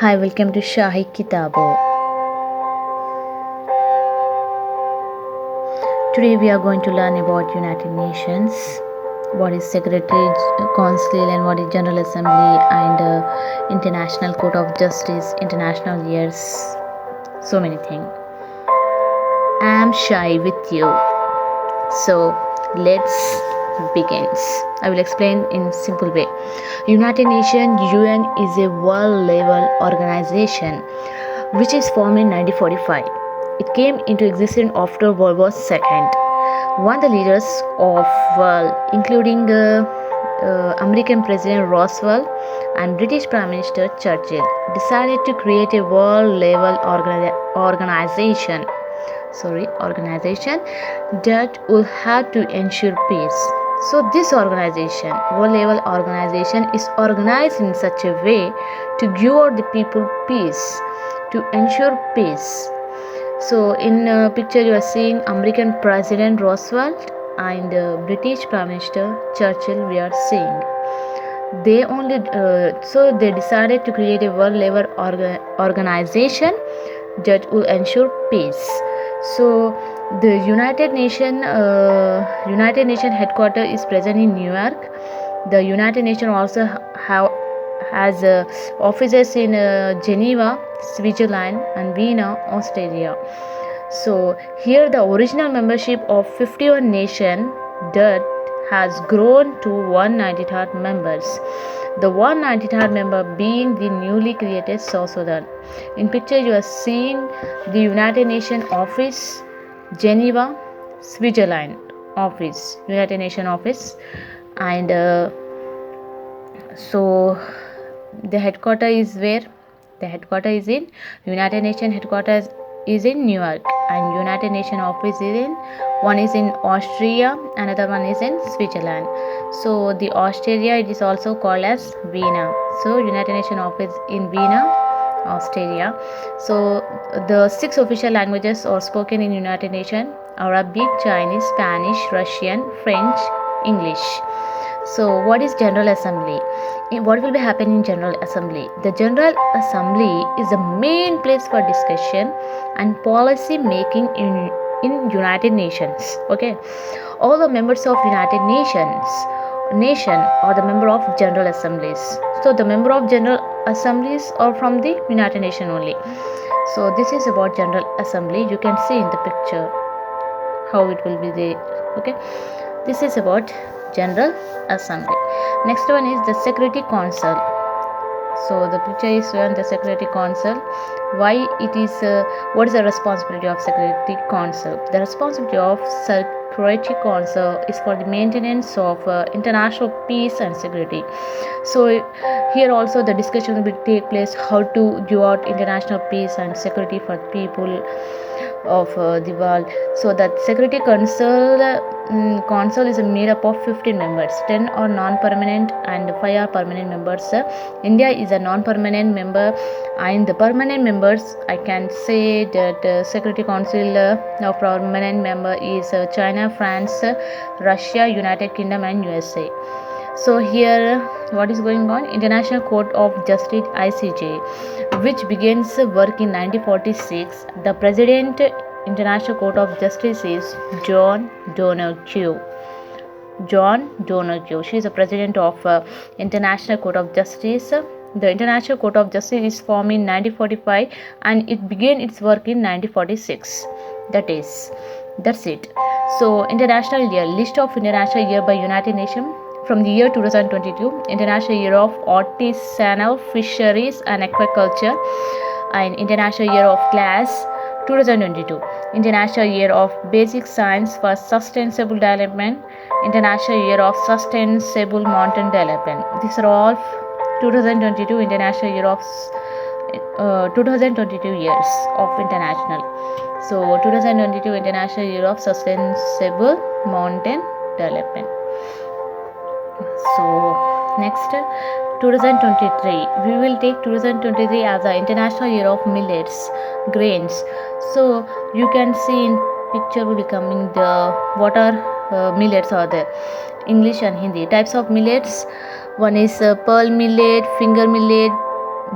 Hi, welcome to Shaahi kitabo. Today we are going to learn about United Nations, what is Secretary Council and what is General Assembly, and International Court of Justice, international years, so many things. I am Shaahi with you. So let's begin. I will explain in simple way. United Nations UN is a world level organization which is formed in 1945. It came into existence after World War II. One of the leaders of world, including American President Roosevelt and British Prime Minister Churchill, decided to create a world level organization that will have to ensure peace. So this organization, world level organization, is organized in such a way to give the people peace, to ensure peace. So in picture you are seeing American President Roosevelt and British Prime Minister Churchill. We are seeing they only so they decided to create a world level organization that will ensure peace. So the United Nation headquarters is present in New York. The United Nations also has offices in Geneva, Switzerland, and Vienna, Australia. So here the original membership of 51 nations that has grown to 193 members. The 193rd member being the newly created South Sudan. In picture you are seeing the United Nations office, Geneva, Switzerland office, United Nations office, and so the headquarters is where? The headquarters is in United Nations headquarters is in New York, and United Nations office is in one is in Austria, another one is in Switzerland. So the Australia, it is also called as Vienna. So United Nations office in Vienna, Australia. So the 6 official languages are spoken in United Nations: Arabic, Chinese, Spanish, Russian, French, English. So what is General Assembly? What will be happening in General Assembly? The General Assembly is the main place for discussion and policy making in United Nations. Okay, all the members of United Nation are the member of General Assemblies. So the member of General Assemblies are from the United Nations only. So this is about General Assembly. You can see in the picture how it will be there. Okay, this is about General Assembly. Next one is the Security Council. So the picture is shown the Security Council. Why it is? What is the responsibility of Security Council? The responsibility of Security Council is for the maintenance of international peace and security. So here also the discussion will take place how to give out international peace and security for people of the world. So that Security Council is made up of 15 members. 10 are non-permanent and 5 are permanent members. India is a non-permanent member, and the permanent members, I can say that Security Council of permanent member is China, France, Russia, United Kingdom, and USA. So here what is going on? International Court of Justice, ICJ, which begins work in 1946. The President International Court of Justice is John Donoghue. She is the President of International Court of Justice. The International Court of Justice is formed in 1945 and it began its work in 1946. That's it. So international year, list of international year by United Nations. From the year 2022, International Year of Artisanal Fisheries and Aquaculture, and International Year of Glass 2022, International Year of Basic Science for Sustainable Development, International Year of Sustainable Mountain Development. These are all 2022 International Year of 2022 years of international. So 2022 International Year of Sustainable Mountain Development. So next 2023, we will take 2023 as the International Year of Millets, Grains. So you can see in picture will be coming the what are millets are there, English and Hindi. Types of millets: one is pearl millet, finger millet,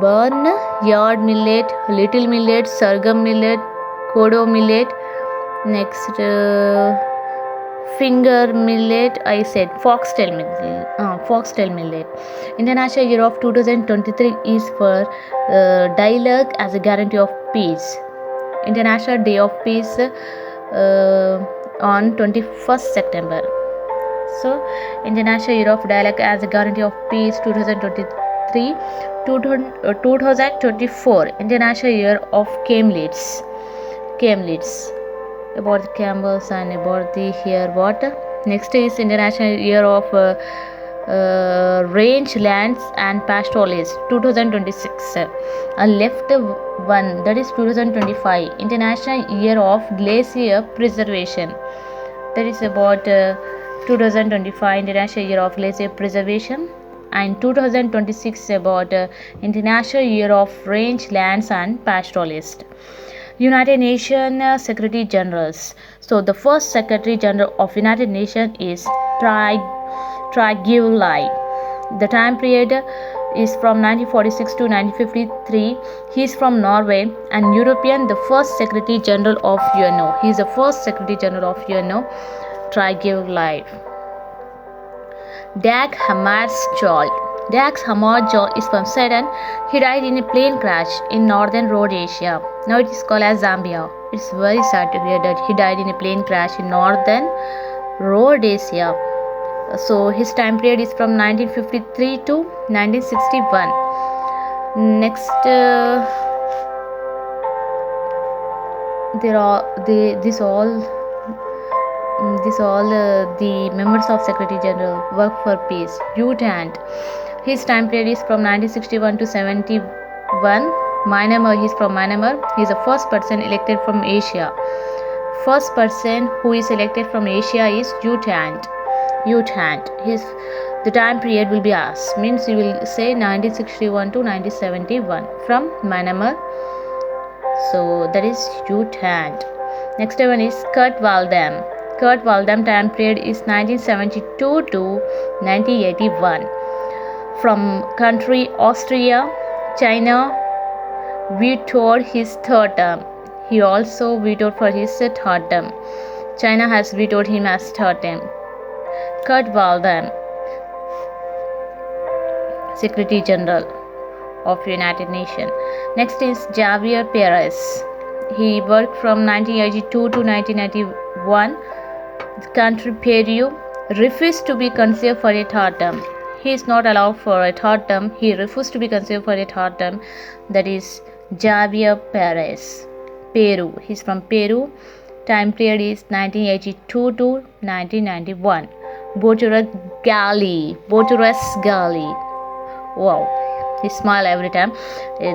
barnyard millet, little millet, sorghum millet, kodo millet. Next, finger millet, I said foxtail millet. International Year of 2023 is for dialogue as a guarantee of peace. International Day of Peace on 21st September. So, International Year of Dialogue as a Guarantee of Peace 2023. 2024 International Year of Camelids. About the camels and about the here what. Next is International Year of Rangelands and Pastoralists 2026. Left one, that is 2025 International Year of Glacier Preservation. That is about 2025 International Year of Glacier Preservation. And 2026 about International Year of Rangelands and Pastoralists. United Nations Secretary Generals. So the first Secretary General of United Nations is Trygve. The time period is from 1946 to 1953. He is from Norway and European. The first Secretary General of UNO. He is the first Secretary General of UNO. Trygve. Dag Hammarskjöld. Dag Hammarskjöld is from Sweden. He died in a plane crash in northern Rhodesia. Now it is called as Zambia. It's very sad to hear that he died in a plane crash in northern Rhodesia. So his time period is from 1953 to 1961. Next, the members of Secretary General work for peace. Lieutenant. His time period is from 1961 to 71. Myanmar. He is from Myanmar. He is the first person elected from Asia. First person who is elected from Asia is Lieutenant. The time period will be asked. Means you will say 1961 to 1971 from Myanmar. So that is Lieutenant. Next one is Kurt Waldheim. Kurt Waldheim time period is 1972 to 1981. From country Austria, China vetoed his third term. He also vetoed for his third term. China has vetoed him as third term. Kurt Waldheim, Secretary General of United Nations. Next is Javier Perez. He worked from 1982 to 1991. The country Peru refused to be considered for a third term. He is not allowed for a third term. He refused to be considered for a third term. That is Javier Perez. Peru. He is from Peru. Time period is 1982 to 1991. Boutros Ghali. Wow. He smiles every time. He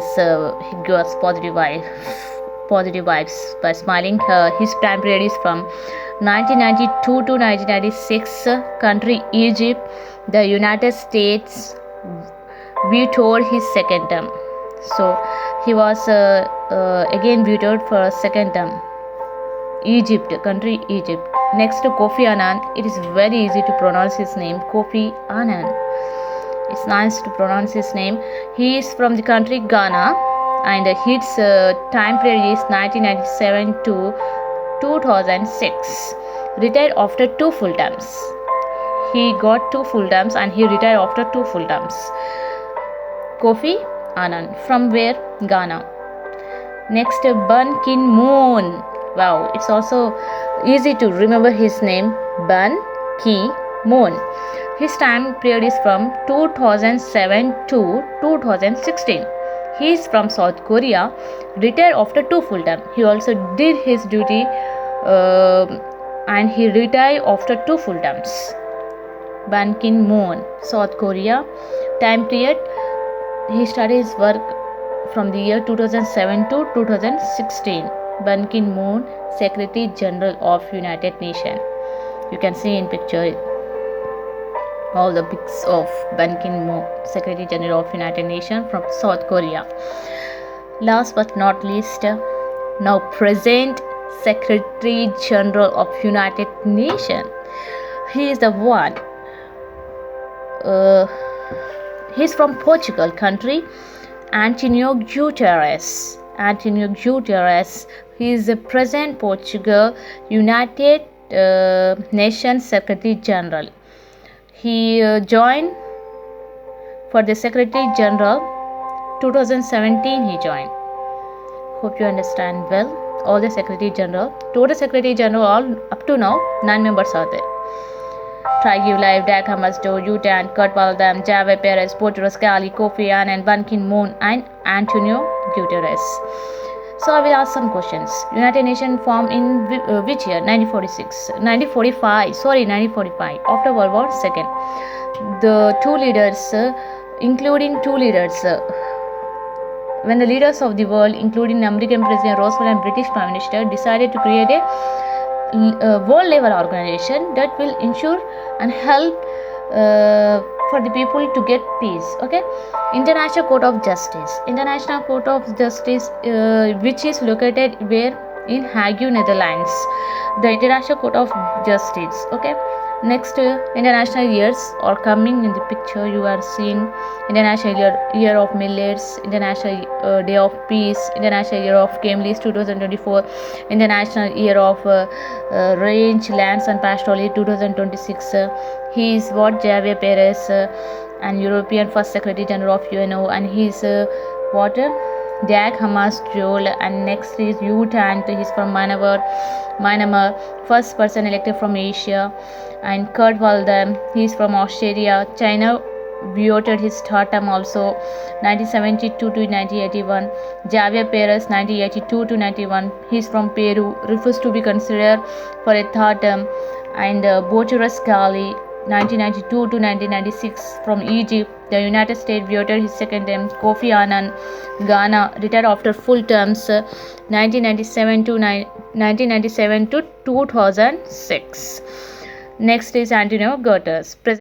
gives positive vibes by smiling. His time period is from 1992 to 1996. Country Egypt. The United States vetoed his second term. So he was again vetoed for a second term. Country Egypt. Next to Kofi Annan. It is very easy to pronounce his name. Kofi Annan. It's nice to pronounce his name. He is from the country Ghana, and his time period is 1997 to 2006. Retired after 2 full terms. He got 2 full terms and he retired after 2 full terms. Kofi Annan. From where? Ghana. Next, Ban Ki-moon. Wow, it's also easy to remember his name. Ban Ki-moon. His time period is from 2007 to 2016. He is from South Korea, retired after 2 full term. He also did his duty and he retired after 2 full terms. Ban Ki-moon, South Korea. Time period, he started his work from the year 2007 to 2016. Ban Ki-moon, Secretary General of United Nations. You can see in picture all the pics of Ban Ki-moon, Secretary General of United Nations from South Korea. Last but not least, now present Secretary General of United Nations. He is the one. He's from Portugal country. Antonio Guterres. Antonio Guterres. He is the present Portugal United Nations Secretary General. He joined for the Secretary General 2017. He joined. Hope you understand well. All the Secretary General, total Secretary General, all up to now 9 members are there. Trygve Live, Dag Hammarskjöld, Utan, Kurt Waldheim, Javier Perez, Boutros Ghali, Kofi Annan, Ban Ki-moon, and Antonio Guterres. So I will ask some questions. United Nations formed in which year? 1945. After World War II. The two leaders, including two leaders. When the leaders of the world, including American President Roosevelt and British Prime Minister, decided to create a world level organization that will ensure and help for the people to get peace. Okay, International Court of Justice. International Court of Justice, which is located where? In Hague, Netherlands. The International Court of Justice. Okay. Next, international years are coming in the picture. You are seeing International Year of Millets, International Day of Peace, International Year of Camelids 2024, International Year of Range, Lands and Pastorally 2026. He is Javier Perez, and European First Secretary General of UNO, and he is Dag Hammarskjöld, and next is Utan. He is from Myanmar, first person elected from Asia, and Kurt Waldheim, he is from Australia. China voted his third term also, 1972 to 1981. Javier Perez, 1982 to 91. He is from Peru, refused to be considered for a third term, and Boutros Ghali, 1992 to 1996, from Egypt. The United States voted his second term. Kofi Annan, Ghana, retired after full terms, 1997 to 2006. Next is Antonio Guterres.